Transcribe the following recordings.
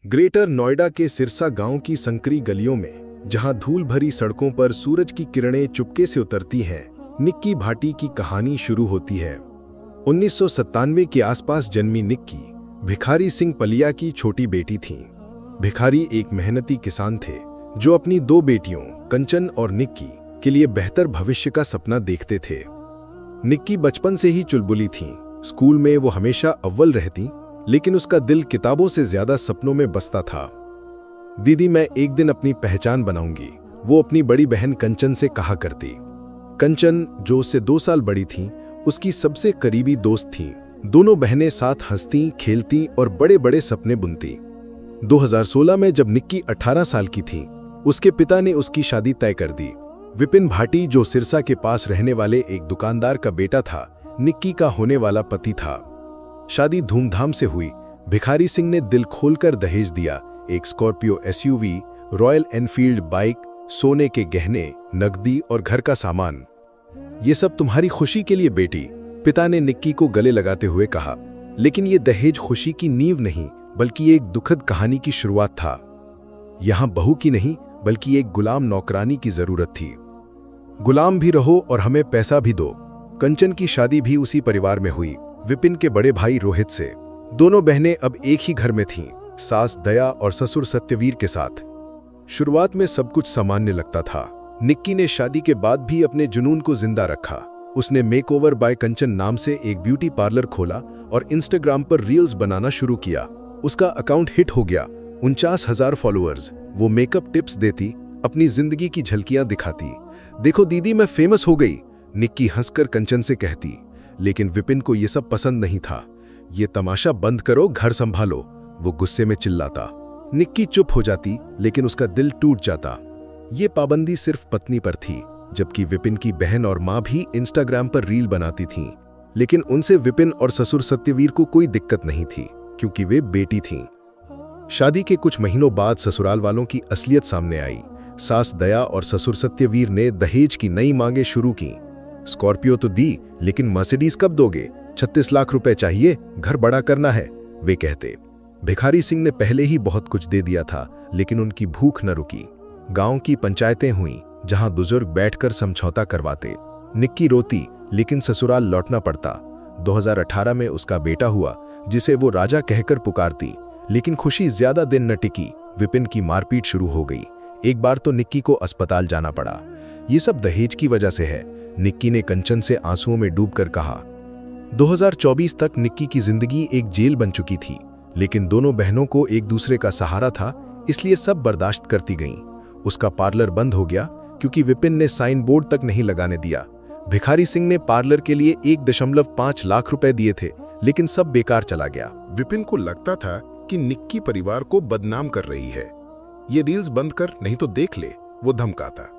Greater Noida के सिरसा गांव की संकरी गलियों में, जहां धूल भरी सड़कों पर सूरज की किरणें चुपके से उतरती हैं, निक्की भाटी की कहानी शुरू होती है। 1997 के आसपास जन्मी निक्की भिखारी सिंह पलिया की छोटी बेटी थीं। भिखारी एक मेहनती किसान थे जो अपनी दो बेटियों कंचन और निक्की के लिए बेहतर भविष्य का सपना देखते थे। निक्की बचपन से ही चुलबुली थीं। स्कूल में वो हमेशा अव्वल रहती, लेकिन उसका दिल किताबों से ज्यादा सपनों में बसता था। दीदी, मैं एक दिन अपनी पहचान बनाऊंगी, वो अपनी बड़ी बहन कंचन से कहा करती। कंचन, जो उससे 2 साल बड़ी थी, उसकी सबसे करीबी दोस्त थी। दोनों बहनें साथ हंसती, खेलती और बड़े बड़े सपने बुनती। 2016 में जब निक्की 18 साल की थी, उसके पिता ने उसकी शादी तय कर दी। विपिन भाटी, जो सिरसा के पास रहने वाले एक दुकानदार का बेटा था, निक्की का होने वाला पति था। शादी धूमधाम से हुई। भिखारी सिंह ने दिल खोलकर दहेज दिया। एक Scorpio SUV, royal Enfield bike, सोने के गहने, नकदी और घर का सामान। ये सब तुम्हारी खुशी के लिए बेटी, पिता ने निक्की को गले लगाते हुए कहा। लेकिन ये दहेज खुशी की नींव नहीं, बल्कि एक दुखद कहानी की शुरुआत था। यहां बहू की नहीं, बल्कि एक गुलाम नौकरानी की जरूरत थी। गुलाम भी रहो और हमें पैसा भी दो। कंचन की शादी भी उसी परिवार में हुई, विपिन के बड़े भाई रोहित से। दोनों बहनें अब एक ही घर में थीं, सास दया और ससुर सत्यवीर के साथ। शुरुआत में सब कुछ सामान्य लगता था। निक्की ने शादी के बाद भी अपने जुनून को जिंदा रखा। उसने मेकओवर बाय कंचन नाम से एक ब्यूटी पार्लर खोला और इंस्टाग्राम पर रील्स बनाना शुरू किया। उसका अकाउंट हिट हो गया, 49,000 फॉलोअर्स। वो मेकअप टिप्स देती, अपनी जिंदगी की झलकियां दिखाती। देखो दीदी, मैं फेमस हो गई, निक्की हंसकर कंचन से कहती। लेकिन विपिन को यह सब पसंद नहीं था। ये तमाशा बंद करो, घर संभालो, वो गुस्से में चिल्लाता। निक्की चुप हो जाती, लेकिन उसका दिल टूट जाता। ये पाबंदी सिर्फ पत्नी पर थी, जबकि विपिन की बहन और मां भी इंस्टाग्राम पर रील बनाती थीं। लेकिन उनसे विपिन और ससुर सत्यवीर को कोई दिक्कत नहीं थी, क्योंकि वे बेटी थीं। शादी के कुछ महीनों बाद ससुराल वालों की असलियत सामने आई। सास दया और ससुर सत्यवीर ने दहेज की नई मांगें शुरू की। स्कॉर्पियो तो दी, लेकिन मर्सिडीज कब दोगे? 36 लाख रुपए चाहिए, घर बड़ा करना है, वे कहते। भिखारी सिंह ने पहले ही बहुत कुछ दे दिया था, लेकिन उनकी भूख न रुकी। गांव की पंचायतें हुईं, जहां बुजुर्ग बैठकर समझौता करवाते। निक्की रोती, लेकिन ससुराल लौटना पड़ता। 2018 में उसका बेटा हुआ, जिसे वो राजा कहकर पुकारती। लेकिन खुशी ज्यादा दिन न टिकी। विपिन की मारपीट शुरू हो गई। एक बार तो निक्की को अस्पताल जाना पड़ा। ये सब दहेज की वजह से है, निक्की ने कंचन से आंसुओं में डूबकर कहा। 2024 तक निक्की की जिंदगी एक जेल बन चुकी थी, लेकिन दोनों बहनों को एक दूसरे का सहारा था, इसलिए सब बर्दाश्त करती गईं। उसका पार्लर बंद हो गया क्योंकि विपिन ने साइन बोर्ड तक नहीं लगाने दिया। भिखारी सिंह ने पार्लर के लिए 1.5 लाख रुपए दिए थे, लेकिन सब बेकार चला गया। विपिन को लगता था कि निक्की परिवार को बदनाम कर रही है। ये रील्स बंद कर, नहीं तो देख ले, वो धमकाता।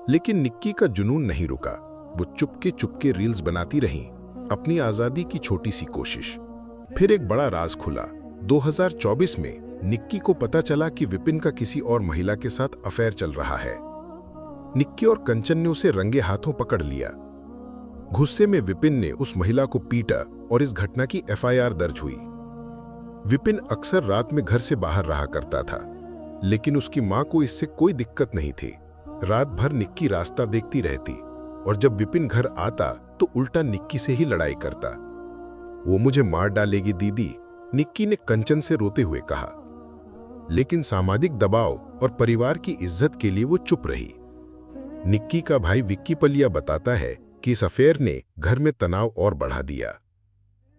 लेकिन निक्की का जुनून नहीं रुका। वो चुपके चुपके रील्स बनाती रही, अपनी आजादी की छोटी सी कोशिश। फिर एक बड़ा राज खुला। 2024 में निक्की को पता चला कि विपिन का किसी और महिला के साथ अफेयर चल रहा है। निक्की और कंचन ने उसे रंगे हाथों पकड़ लिया। गुस्से में विपिन ने उस महिला को पीटा और इस घटना की एफआईआर दर्ज हुई। विपिन अक्सर रात में घर से बाहर रहा करता था, लेकिन उसकी मां को इससे कोई दिक्कत नहीं थी। रात भर निक्की रास्ता देखती रहती, और जब विपिन घर आता तो उल्टा निक्की से ही लड़ाई करता। वो मुझे मार डालेगी दीदी, निक्की ने कंचन से रोते हुए कहा। लेकिन सामाजिक दबाव और परिवार की इज्जत के लिए वो चुप रही। निक्की का भाई विक्की पलिया बताता है कि इस अफेयर ने घर में तनाव और बढ़ा दिया।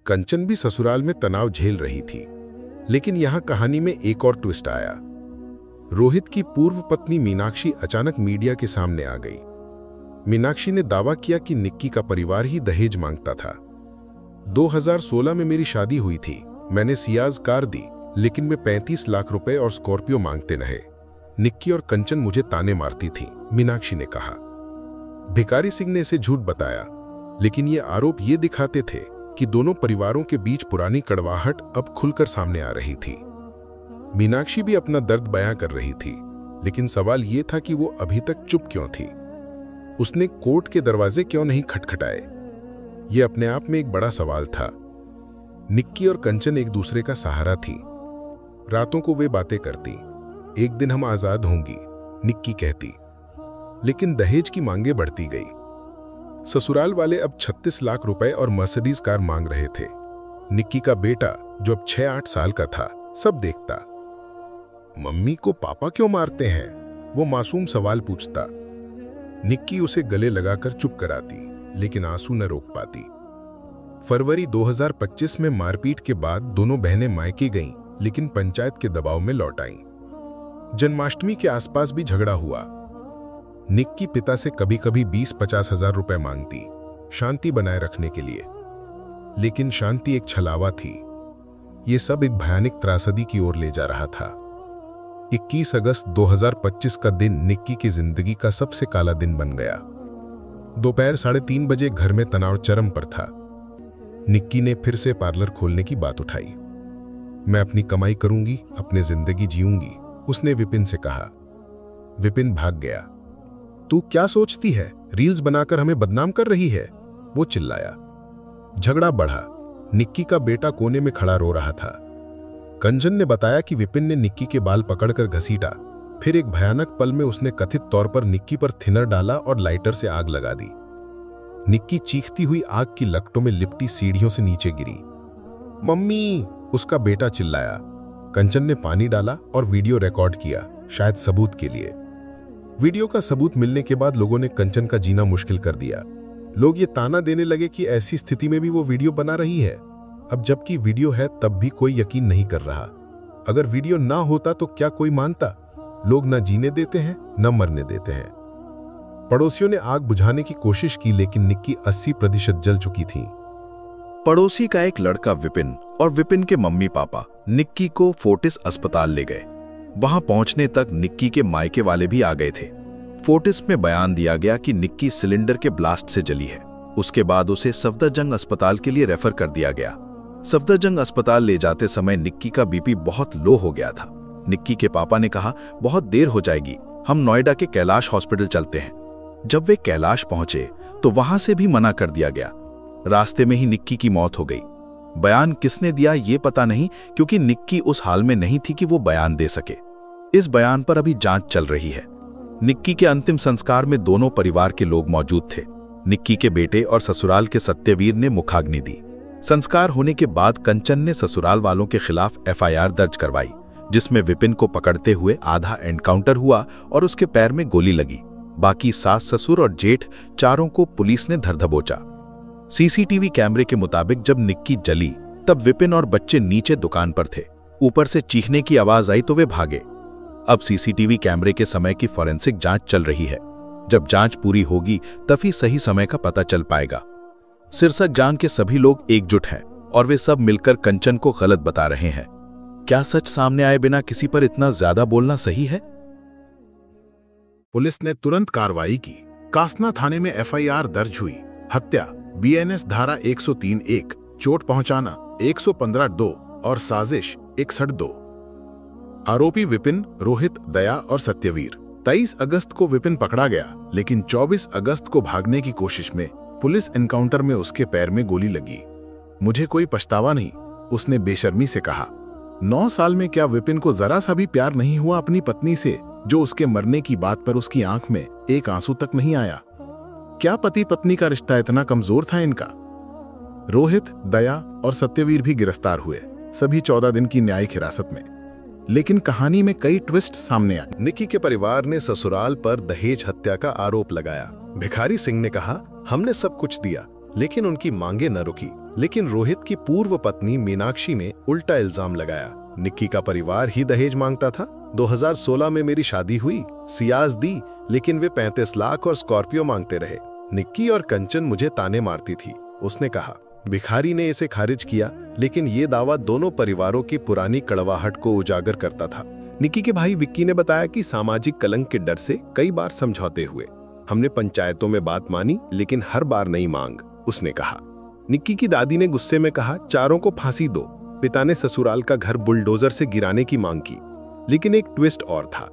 कंचन भी ससुराल में तनाव झेल रही थी, लेकिन यहां कहानी में एक और ट्विस्ट आया। रोहित की पूर्व पत्नी मीनाक्षी अचानक मीडिया के सामने आ गई। मीनाक्षी ने दावा किया कि निक्की का परिवार ही दहेज मांगता था। 2016 में मेरी शादी हुई थी, मैंने सियाज कार दी, लेकिन मैं 35 लाख रुपए और स्कॉर्पियो मांगते रहे। निक्की और कंचन मुझे ताने मारती थी, मीनाक्षी ने कहा। भिखारी सिंह ने इसे झूठ बताया, लेकिन ये आरोप ये दिखाते थे कि दोनों परिवारों के बीच पुरानी कड़वाहट अब खुलकर सामने आ रही थी। मीनाक्षी भी अपना दर्द बयां कर रही थी, लेकिन सवाल यह था कि वो अभी तक चुप क्यों थी। उसने कोर्ट के दरवाजे क्यों नहीं खटखटाए? यह अपने आप में एक बड़ा सवाल था। निक्की और कंचन एक दूसरे का सहारा थी। रातों को वे बातें करती। एक दिन हम आजाद होंगी, निक्की कहती। लेकिन दहेज की मांगे बढ़ती गई। ससुराल वाले अब 36 लाख रुपए और मर्सिडीज कार मांग रहे थे। निक्की का बेटा जो अब 6-8 साल का था सब देखता। मम्मी को पापा क्यों मारते हैं, वो मासूम सवाल पूछता। निक्की उसे गले लगाकर चुप कराती, लेकिन आंसू न रोक पाती। फरवरी 2025 में मारपीट के बाद दोनों बहनें मायके गईं, लेकिन पंचायत के दबाव में लौट आईं। जन्माष्टमी के आसपास भी झगड़ा हुआ। निक्की पिता से कभी कभी 20-50 हजार रुपए मांगती, शांति बनाए रखने के लिए। लेकिन शांति एक छलावा थी। ये सब एक भयानक त्रासदी की ओर ले जा रहा था। 21 अगस्त 2025 का दिन निक्की की जिंदगी का सबसे काला दिन बन गया। दोपहर 3:30 बजे घर में तनाव चरम पर था। निक्की ने फिर से पार्लर खोलने की बात उठाई। मैं अपनी कमाई करूंगी, अपनी जिंदगी जीऊंगी, उसने विपिन से कहा। विपिन भाग गया। तू क्या सोचती है, रील्स बनाकर हमें बदनाम कर रही है, वो चिल्लाया। झगड़ा बढ़ा। निक्की का बेटा कोने में खड़ा रो रहा था। कंचन ने बताया कि विपिन ने निक्की के बाल पकड़कर घसीटा। फिर एक भयानक पल में उसने कथित तौर पर निक्की पर थिनर डाला और लाइटर से आग लगा दी। निक्की चीखती हुई आग की लपटों में लिपटी सीढ़ियों से नीचे गिरी। मम्मी, उसका बेटा चिल्लाया। कंचन ने पानी डाला और वीडियो रिकॉर्ड किया, शायद सबूत के लिए। वीडियो का सबूत मिलने के बाद लोगों ने कंचन का जीना मुश्किल कर दिया। लोग ये ताना देने लगे कि ऐसी स्थिति में भी वो वीडियो बना रही है। अब जबकि वीडियो है तब भी कोई यकीन नहीं कर रहा। अगर वीडियो ना होता तो क्या कोई मानता? लोग न जीने देते हैं न मरने देते हैं। पड़ोसियों ने आग बुझाने की कोशिश की, लेकिन निक्की 80% जल चुकी थी। पड़ोसी का एक लड़का विपिन और विपिन के मम्मी पापा निक्की को फोर्टिस अस्पताल ले गए। वहां पहुंचने तक निक्की के मायके वाले भी आ गए थे। फोर्टिस में बयान दिया गया कि निक्की सिलेंडर के ब्लास्ट से जली है। उसके बाद उसे सफदरजंग अस्पताल के लिए रेफर कर दिया गया। सफदरजंग अस्पताल ले जाते समय निक्की का बीपी बहुत लो हो गया था। निक्की के पापा ने कहा, बहुत देर हो जाएगी, हम नोएडा के कैलाश हॉस्पिटल चलते हैं। जब वे कैलाश पहुंचे तो वहां से भी मना कर दिया गया। रास्ते में ही निक्की की मौत हो गई। बयान किसने दिया ये पता नहीं, क्योंकि निक्की उस हाल में नहीं थी कि वो बयान दे सके। इस बयान पर अभी जांच चल रही है। निक्की के अंतिम संस्कार में दोनों परिवार के लोग मौजूद थे। निक्की के बेटे और ससुराल के सत्यवीर ने मुखाग्नि दी। संस्कार होने के बाद कंचन ने ससुराल वालों के खिलाफ एफआईआर दर्ज करवाई, जिसमें विपिन को पकड़ते हुए आधा एनकाउंटर हुआ और उसके पैर में गोली लगी। बाकी सास, ससुर और जेठ चारों को पुलिस ने धर दबोचा। सीसीटीवी कैमरे के मुताबिक जब निक्की जली तब विपिन और बच्चे नीचे दुकान पर थे। ऊपर से चीखने की आवाज आई तो वे भागे। अब सीसीटीवी कैमरे के समय की फॉरेंसिक जांच चल रही है। जब जांच पूरी होगी तभी सही समय का पता चल पाएगा। सिरसा जान के सभी लोग एकजुट हैं और वे सब मिलकर कंचन को गलत बता रहे हैं। क्या सच सामने आए बिना किसी पर इतना ज्यादा बोलना सही है? पुलिस ने तुरंत कार्रवाई की। कासना थाने में एफआईआर दर्ज हुई। हत्या बीएनएस धारा 103(1), चोट पहुंचाना 115(2) और साजिश 61(2). आरोपी विपिन, रोहित, दया और सत्यवीर। 23 अगस्त को विपिन पकड़ा गया, लेकिन 24 अगस्त को भागने की कोशिश में पुलिस एनकाउंटर में उसके पैर में गोली लगी। मुझे कोई पछतावा नहीं, उसने बेशर्मी से कहा। 9 साल में क्या विपिन को जरा सा भी प्यार नहीं हुआ अपनी पत्नी से, जो उसके मरने की बात पर उसकी आंख में एक आंसू तक नहीं आया? क्या पति पत्नी का रिश्ता इतना कमजोर था इनका? रोहित, दया और सत्यवीर भी गिरफ्तार हुए, सभी 14 दिन की न्यायिक हिरासत में। लेकिन कहानी में कई ट्विस्ट सामने आए। निक्की के परिवार ने ससुराल पर दहेज हत्या का आरोप लगाया। भिखारी सिंह ने कहा, हमने सब कुछ दिया, लेकिन उनकी मांगे न रुकी। लेकिन रोहित की पूर्व पत्नी मीनाक्षी ने उल्टा इल्जाम लगाया, निक्की का परिवार ही दहेज मांगता था। 2016 में मेरी शादी हुई, सियाज दी, लेकिन वे 35 लाख और स्कॉर्पियो मांगते रहे। निक्की और कंचन मुझे ताने मारती थी, उसने कहा। भिखारी ने इसे खारिज किया, लेकिन ये दावा दोनों परिवारों की पुरानी कड़वाहट को उजागर करता था। निक्की के भाई विक्की ने बताया कि सामाजिक कलंक के डर से कई बार समझौते हुए। हमने पंचायतों में बात मानी, लेकिन हर बार नहीं मांग, उसने कहा। निक्की की दादी ने गुस्से में कहा, चारों को फांसी दो। पिता ने ससुराल का घर बुलडोजर से गिराने की मांग की, लेकिन एक ट्विस्ट और था।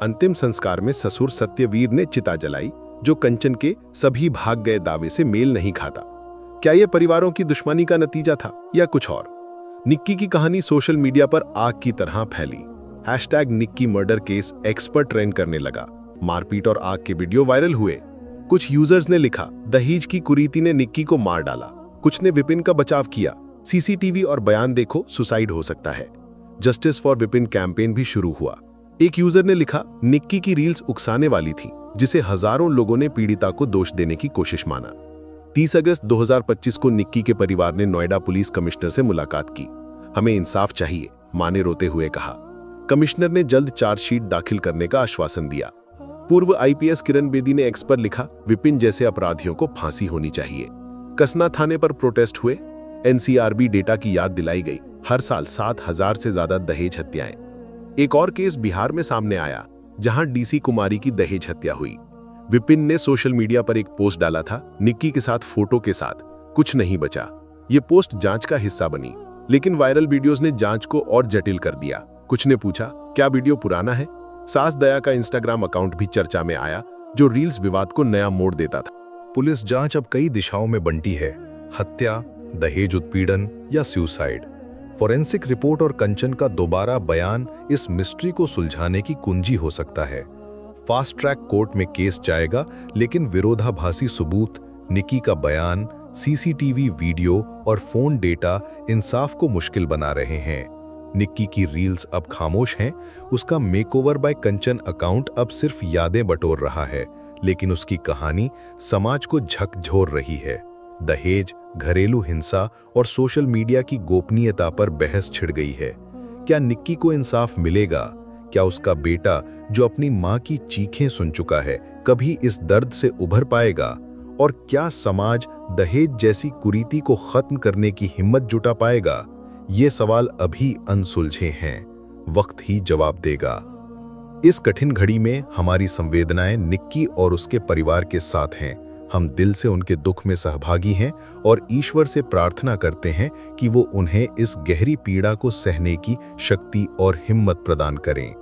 अंतिम संस्कार में ससुर सत्यवीर ने चिता जलाई, जो कंचन के सभी भाग गए दावे से मेल नहीं खाता। क्या यह परिवारों की दुश्मनी का नतीजा था या कुछ और? निक्की की कहानी सोशल मीडिया पर आग की तरह फैली। #निक्की मर्डर केस एक्स पर ट्रेंड करने लगा। मारपीट और आग के वीडियो वायरल हुए। कुछ यूजर्स ने लिखा, दहेज की कुरीति ने निक्की को मार डाला। कुछ ने विपिन का बचाव किया, सीसीटीवी और बयान देखो, सुसाइड हो सकता है। जस्टिस फॉर विपिन कैंपेन भी शुरू हुआ। एक यूजर ने लिखा, निक्की की रील्स उकसाने वाली थी, जिसे हजारों लोगों ने पीड़िता को दोष देने की कोशिश माना। 30 अगस्त 2025 को निक्की के परिवार ने नोएडा पुलिस कमिश्नर से मुलाकात की। हमें इंसाफ चाहिए, मां ने रोते हुए कहा। कमिश्नर ने जल्द चार्जशीट दाखिल करने का आश्वासन दिया। पूर्व आईपीएस किरण बेदी ने एक्स पर लिखा, विपिन जैसे अपराधियों को फांसी होनी चाहिए। कसना थाने पर प्रोटेस्ट हुए। एनसीआरबी डेटा की याद दिलाई गई। हर साल 7,000 से ज्यादा दहेज हत्याएं। एक और केस बिहार में सामने आया, जहां डीसी कुमारी की दहेज हत्या हुई। विपिन ने सोशल मीडिया पर एक पोस्ट डाला था, निक्की के साथ फोटो के साथ, कुछ नहीं बचा। ये पोस्ट जांच का हिस्सा बनी, लेकिन वायरल वीडियोस ने जांच को और जटिल कर दिया। कुछ ने पूछा, क्या वीडियो पुराना है? सास दया का इंस्टाग्राम अकाउंट भी चर्चा में आया, जो रील्स विवाद को नया मोड़ देता था। पुलिस जांच अब कई दिशाओं में बंटी है, हत्या, दहेज उत्पीड़न या सुसाइड। फॉरेंसिक रिपोर्ट और कंचन का दोबारा बयान इस मिस्ट्री को सुलझाने की कुंजी हो सकता है। फास्ट ट्रैक कोर्ट में केस जाएगा, लेकिन विरोधाभासी सबूत, निक्की का बयान, सीसीटीवी वीडियो और फोन डेटा इंसाफ को मुश्किल बना रहे हैं। निक्की की रील्स अब खामोश हैं, उसका मेकओवर बाय कंचन अकाउंट अब सिर्फ यादें बटोर रहा है, लेकिन उसकी कहानी समाज को झकझोर रही है। दहेज, घरेलू हिंसा और सोशल मीडिया की गोपनीयता पर बहस छिड़ गई है। क्या निक्की को इंसाफ मिलेगा? क्या उसका बेटा, जो अपनी मां की चीखें सुन चुका है, कभी इस दर्द से उभर पाएगा? और क्या समाज दहेज जैसी कुरीति को खत्म करने की हिम्मत जुटा पाएगा? ये सवाल अभी अनसुलझे हैं, वक्त ही जवाब देगा। इस कठिन घड़ी में हमारी संवेदनाएं निक्की और उसके परिवार के साथ हैं। हम दिल से उनके दुख में सहभागी हैं और ईश्वर से प्रार्थना करते हैं कि वो उन्हें इस गहरी पीड़ा को सहने की शक्ति और हिम्मत प्रदान करें।